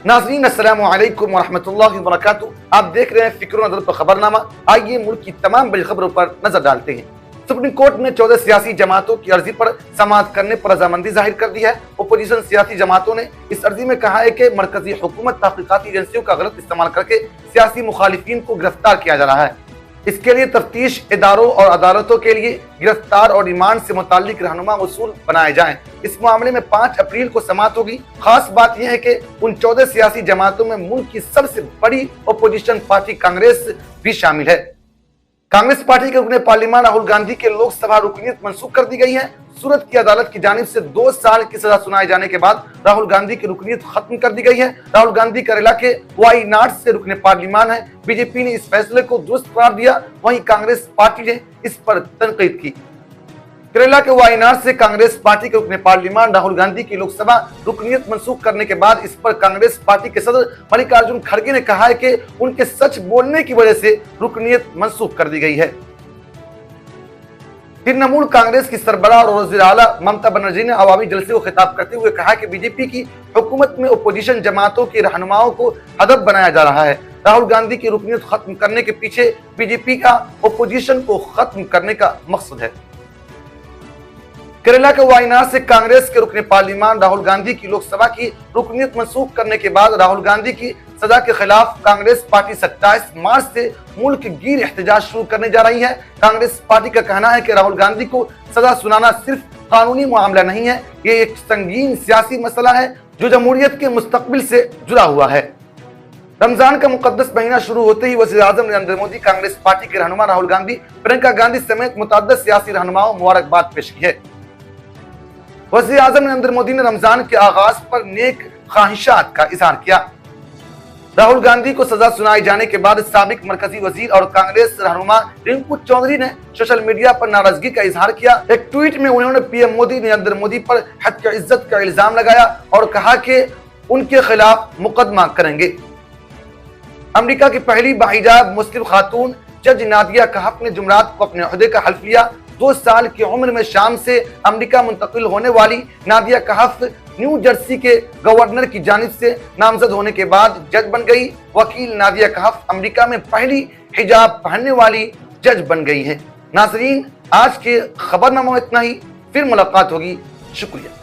नाज़रीन अस्सलामु अलैकुम वरहमतुल्लाहि वबरकातुहू। आप देख रहे हैं फिक्र नज़र पर खबरनामा। आइए मुल्क की तमाम बड़ी खबरों पर नजर डालते हैं। सुप्रीम कोर्ट ने 14 सियासी जमातों की अर्जी पर समाअत करने पर रजामंदी जाहिर कर दी है। अपोजिशन सियासी जमातों ने इस अर्जी में कहा है कि मरकजी हुकूमत तहकीकाती एजेंसियों का गलत इस्तेमाल करके सियासी मुखालिफिन को गिरफ्तार किया जा रहा है। इसके लिए तफ्तीश इदारों और अदालतों के लिए गिरफ्तार और रिमांड से मुताल्लिक रहनुमा उसूल बनाए जाएं। इस मामले में 5 अप्रैल को समाअत होगी। खास बात यह है कि उन 14 सियासी जमातों में मुल्क की सबसे बड़ी अपोजिशन पार्टी कांग्रेस भी शामिल है। कांग्रेस पार्टी के रुकने पार्लियामान राहुल गांधी के लोकसभा रुकनीत मंसूख कर दी गई है। सूरत की अदालत की जानिब से 2 साल की सजा सुनाए जाने के बाद राहुल गांधी की रुकनीत खत्म कर दी गई है। राहुल गांधी केरला के वायनाड से रुकने पार्लियामान है। बीजेपी ने इस फैसले को दुरुस्त करार दिया, वहीं कांग्रेस पार्टी ने इस पर तनकीद की। केरला के वायनाड से कांग्रेस पार्टी के रुकने पार्लियामान राहुल गांधी की लोकसभा रुकनीत मंसूख करने के बाद इस पर कांग्रेस पार्टी के सदर मल्लिकार्जुन खड़गे ने कहा है कि उनके सच बोलने की वजह से रुकनीत मंसूख कर दी गई है। तृणमूल कांग्रेस की सरबराह और वज़ीर आला ममता बनर्जी ने अवामी जलसे को खिताब करते हुए कहा कि बीजेपी की हुकूमत में अपोजिशन जमातों के रहनुमाओं को हदफ बनाया जा रहा है। राहुल गांधी की रुकनीत खत्म करने के पीछे बीजेपी का अपोजिशन को खत्म करने का मकसद है। केरला के वायनाड से कांग्रेस के रुकने पार्लियामान राहुल गांधी की लोकसभा की रुकनीत मंसूख करने के बाद राहुल गांधी की सजा के खिलाफ कांग्रेस पार्टी 27 मार्च से मुल्क गिर एहतजाज शुरू करने जा रही है। कांग्रेस पार्टी का कहना है कि राहुल गांधी को सजा सुनाना सिर्फ कानूनी मामला नहीं है, ये एक संगीन सियासी मसला है जो जमहूरियत के मुस्तकबिल से जुड़ा हुआ है। रमजान का मुकद्दस महीना शुरू होते ही वज़ीर आज़म नरेंद्र मोदी कांग्रेस पार्टी के रहनुमा राहुल गांधी, प्रियंका गांधी समेत मुतअद्दिद सियासी रहनुमाओं मुबारकबाद पेश की है। वज़ीर आज़म नरेंद्र मोदी ने रमजान के आगाज पर नेक ख्वाहिशात का इजहार किया। राहुल गांधी को सजा सुनाए जाने के बाद साबिक मरकजी वजीर और कांग्रेस रहनुमा रिंकू चौधरी ने सोशल मीडिया पर नाराजगी का इजहार किया। एक ट्वीट में उन्होंने पीएम मोदी नरेंद्र मोदी पर हत्या इज्जत का इल्जाम लगाया और कहा कि उनके खिलाफ मुकदमा करेंगे। अमेरिका की पहली बाहिजाब मुस्लिम खातून जज नादिया कहफ ने जुमरात को अपने ओहदे का हल्फ लिया। 2 साल की उम्र में शाम से अमेरिका मुंतकिल होने वाली नादिया कहफ न्यू जर्सी के गवर्नर की जानिब से नामजद होने के बाद जज बन गई। वकील नादिया कहफ अमेरिका में पहली हिजाब पहनने वाली जज बन गई है। नाजरीन, आज के खबरनामा में इतना ही, फिर मुलाकात होगी। शुक्रिया।